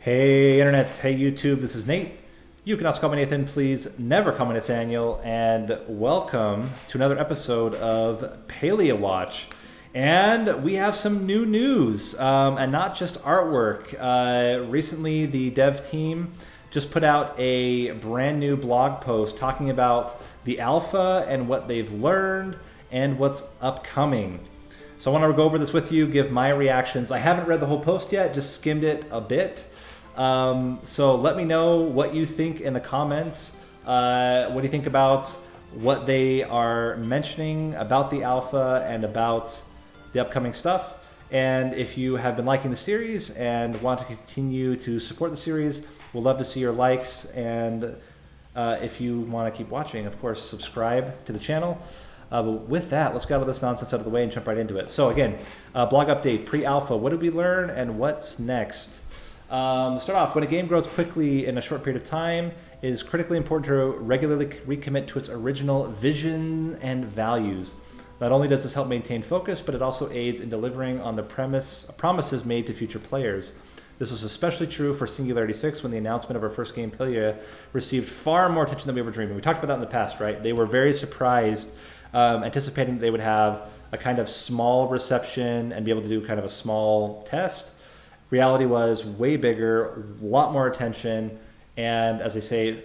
Hey Internet, hey YouTube, this is Nate. You can also call me Nathan, please never call me Nathaniel, and welcome to another episode of PaliaWatch. And we have some new news, and not just artwork. Recently, the dev team just put out a brand new blog post talking about the alpha and what they've learned and what's upcoming. So I want to go over this with you, give my reactions. I haven't read the whole post yet, just skimmed it a bit. So let me know what you think in the comments. What do you think about what they are mentioning about the alpha and about the upcoming stuff? And if you have been liking the series and want to continue to support the series, we'll love to see your likes. And if you want to keep watching, of course, subscribe to the channel. But with that, let's get all this nonsense out of the way and jump right into it. So again, blog update, pre-alpha. What did we learn and what's next? Start off, when a game grows quickly in a short period of time, it is critically important to regularly recommit to its original vision and values. Not only does this help maintain focus, but it also aids in delivering on the promises made to future players. This was especially true for Singularity 6 when the announcement of our first game, Palia, received far more attention than we were dreaming. We talked about that in the past, right? They were very surprised, anticipating that they would have a kind of small reception and be able to do kind of a small test. Reality was way bigger, a lot more attention, and as I say,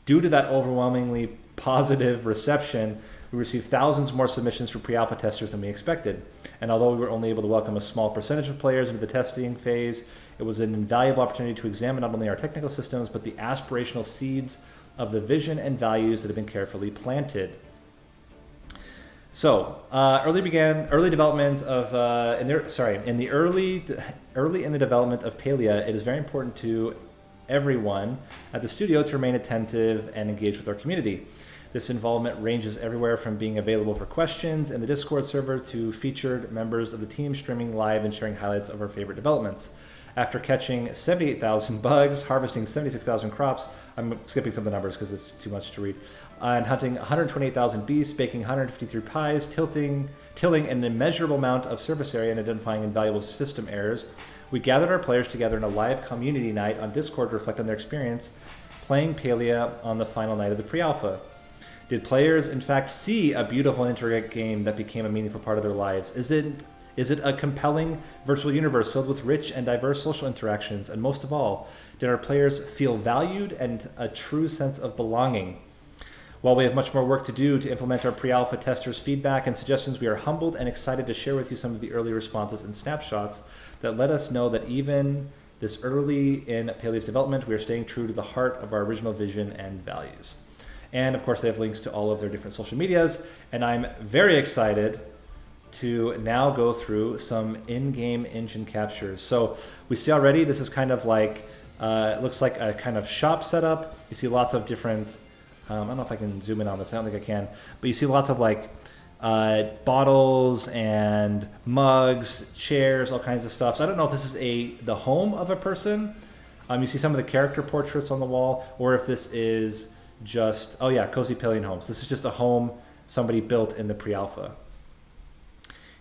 due to that overwhelmingly positive reception, we received thousands more submissions from pre-alpha testers than we expected. And although we were only able to welcome a small percentage of players into the testing phase, it was an invaluable opportunity to examine not only our technical systems, but the aspirational seeds of the vision and values that have been carefully planted. So, early development of early in the development of Palia, it is very important to everyone at the studio to remain attentive and engaged with our community. This involvement ranges everywhere from being available for questions in the Discord server to featured members of the team streaming live and sharing highlights of our favorite developments. After catching 78,000 bugs, harvesting 76,000 crops, I'm skipping some of the numbers because it's too much to read, and hunting 128,000 beasts, baking 153 pies, tilling an immeasurable amount of surface area and identifying invaluable system errors, we gathered our players together in a live community night on Discord to reflect on their experience playing Palia on the final night of the pre-alpha. Did players, in fact, see a beautiful and intricate game that became a meaningful part of their lives? Is it a compelling virtual universe filled with rich and diverse social interactions? And most of all, did our players feel valued and a true sense of belonging? While we have much more work to do to implement our pre-alpha testers' feedback and suggestions, we are humbled and excited to share with you some of the early responses and snapshots that let us know that even this early in Palia's development, we are staying true to the heart of our original vision and values. And of course, they have links to all of their different social medias, and I'm very excited to now go through some in-game engine captures. So we see already this is kind of like, it looks like a kind of shop setup. You see lots of different, I don't know if I can zoom in on this, I don't think I can, but you see lots of like bottles and mugs, chairs, all kinds of stuff. So I don't know if this is the home of a person. You see some of the character portraits on the wall, or if this is just, oh yeah, Cozy Palian Homes. This is just a home somebody built in the pre-alpha.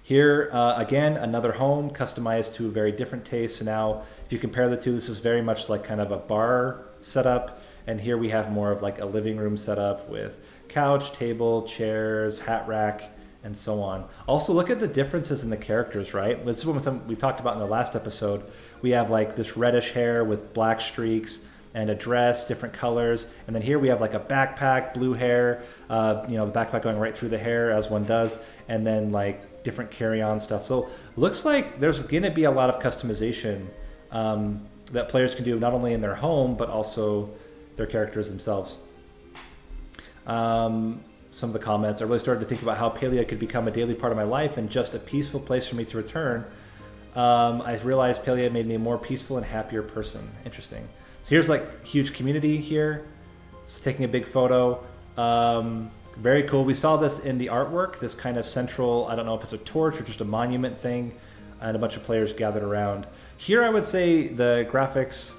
Here, again, another home customized to a very different taste. So now, if you compare the two, this is very much like kind of a bar setup. And here we have more of like a living room setup with couch, table, chairs, hat rack, and so on. Also, look at the differences in the characters, right? This is what we talked about in the last episode. We have like this reddish hair with black streaks and a dress, different colors. And then here we have like a backpack, blue hair, the backpack going right through the hair as one does. And then like different carry-on stuff. So looks like there's going to be a lot of customization that players can do not only in their home, but also their characters themselves. Some of the comments, I really started to think about how Palia could become a daily part of my life and just a peaceful place for me to return. I realized Palia made me a more peaceful and happier person. Interesting. So here's like huge community here. It's taking a big photo. Very cool. We saw this in the artwork, this kind of central, I don't know if it's a torch or just a monument thing, and a bunch of players gathered around. Here I would say the graphics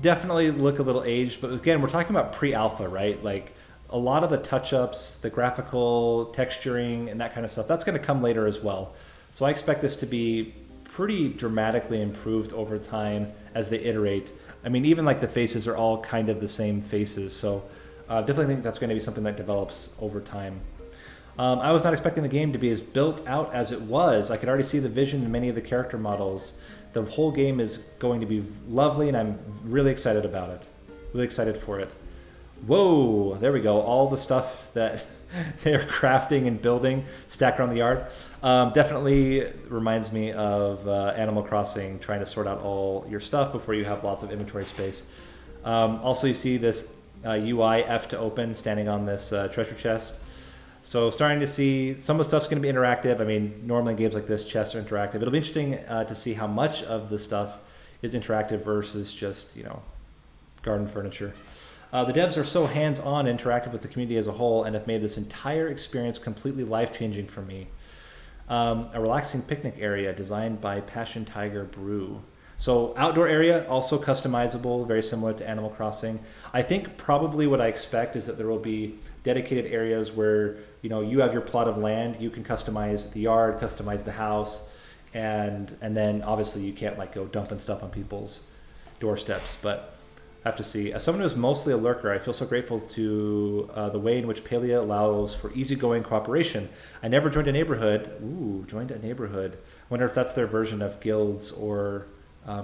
definitely look a little aged, but again, we're talking about pre-alpha, right? Like a lot of the touch-ups, the graphical texturing and that kind of stuff, that's going to come later as well. So I expect this to be pretty dramatically improved over time as they iterate. I mean, even like the faces are all kind of the same faces. So definitely think that's going to be something that develops over time. I was not expecting the game to be as built out as it was. I could already see the vision in many of the character models. The whole game is going to be lovely, and I'm really excited about it. Really excited for it. Whoa, there we go. All the stuff that they're crafting and building stacked around the yard. Definitely reminds me of Animal Crossing, trying to sort out all your stuff before you have lots of inventory space. Also, you see this UI F to open standing on this treasure chest. So starting to see some of the stuff's going to be interactive. I mean, normally in games like this, chests are interactive. It'll be interesting to see how much of the stuff is interactive versus just, garden furniture. The devs are so hands-on and interactive with the community as a whole and have made this entire experience completely life-changing for me. A relaxing picnic area designed by Passion Tiger Brew. So outdoor area, also customizable, very similar to Animal Crossing. I think probably what I expect is that there will be dedicated areas where you have your plot of land, you can customize the yard, customize the house, and then obviously you can't go dumping stuff on people's doorsteps, but I have to see. As someone who's mostly a lurker, I feel so grateful to the way in which Palia allows for easygoing cooperation. I never joined a neighborhood. Ooh, joined a neighborhood. Wonder if that's their version of guilds or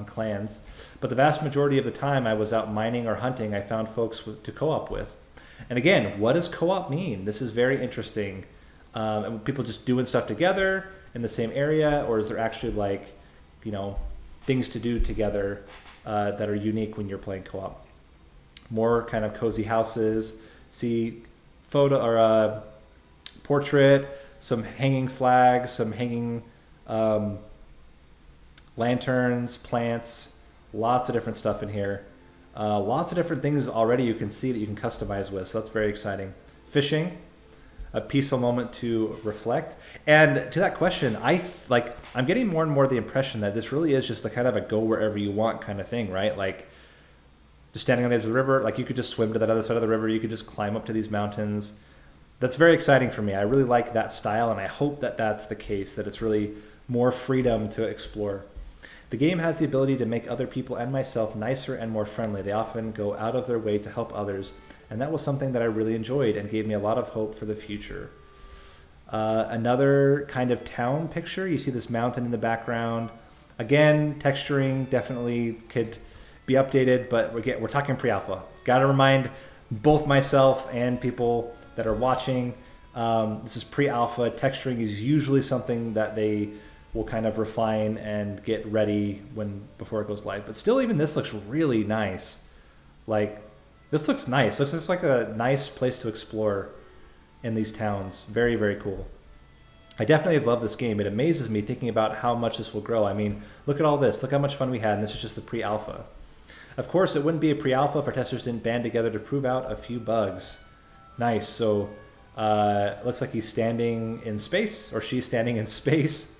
clans. But the vast majority of the time I was out mining or hunting, I found folks to co-op with. And again, what does co-op mean? This is very interesting. People just doing stuff together in the same area, or is there actually things to do together that are unique when you're playing co-op? More kind of cozy houses. See photo or portrait, some hanging flags, some hanging lanterns, plants, lots of different stuff in here. Lots of different things already you can see that you can customize with, so that's very exciting. Fishing, a peaceful moment to reflect. And to that question, I'm getting more and more the impression that this really is just a kind of a go wherever you want kind of thing, right? Like just standing on the edge of the river, you could just swim to that other side of the river, you could just climb up to these mountains. That's very exciting for me. I really like that style, and I hope that that's the case, that it's really more freedom to explore. The game has the ability to make other people and myself nicer and more friendly. They often go out of their way to help others, and that was something that I really enjoyed and gave me a lot of hope for the future. Another kind of town picture. You see this mountain in the background. Again, texturing definitely could be updated, but we're talking pre-alpha. Got to remind both myself and people that are watching, this is pre-alpha. Texturing is usually something that they will kind of refine and get ready before it goes live. But still, even this looks really nice. This looks nice. Looks like a nice place to explore in these towns. Very, very cool. I definitely love this game. It amazes me thinking about how much this will grow. I mean, look at all this. Look how much fun we had, and this is just the pre-alpha. Of course, it wouldn't be a pre-alpha if our testers didn't band together to prove out a few bugs. Nice. So, looks like he's standing in space, or she's standing in space.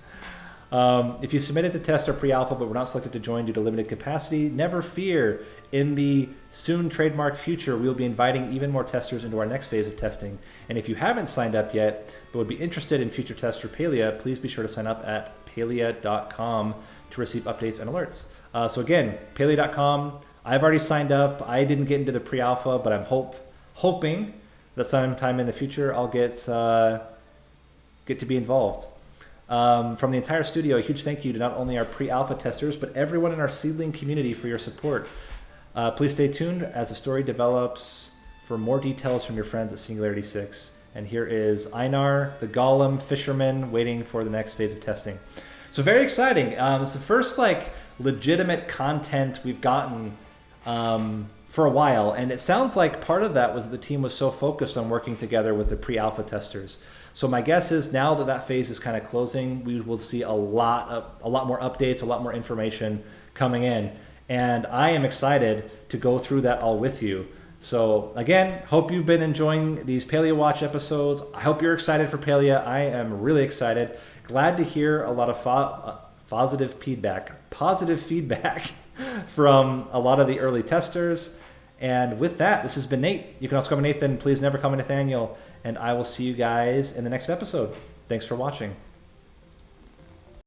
If you submitted to test or pre-alpha but were not selected to join due to limited capacity, never fear. In the soon trademark future, we will be inviting even more testers into our next phase of testing. And if you haven't signed up yet but would be interested in future tests for Palia, please be sure to sign up at palia.com to receive updates and alerts. So again, palia.com. I've already signed up. I didn't get into the pre-alpha, but I'm hoping that sometime in the future I'll get to be involved. From the entire studio, a huge thank you to not only our pre-alpha testers, but everyone in our seedling community for your support. Please stay tuned as the story develops for more details from your friends at Singularity 6. And here is Einar, the golem fisherman, waiting for the next phase of testing. So very exciting. It's the first legitimate content we've gotten for a while. And it sounds like part of that was that the team was so focused on working together with the pre-alpha testers. So my guess is now that phase is kind of closing, we will see a lot more updates, a lot more information coming in. And I am excited to go through that all with you. So again, hope you've been enjoying these PaliaWatch episodes. I hope you're excited for Palia. I am really excited. Glad to hear a lot of positive feedback from a lot of the early testers. And with that, this has been Nate. You can also call me Nathan. Please never call me Nathaniel. And I will see you guys in the next episode. Thanks for watching.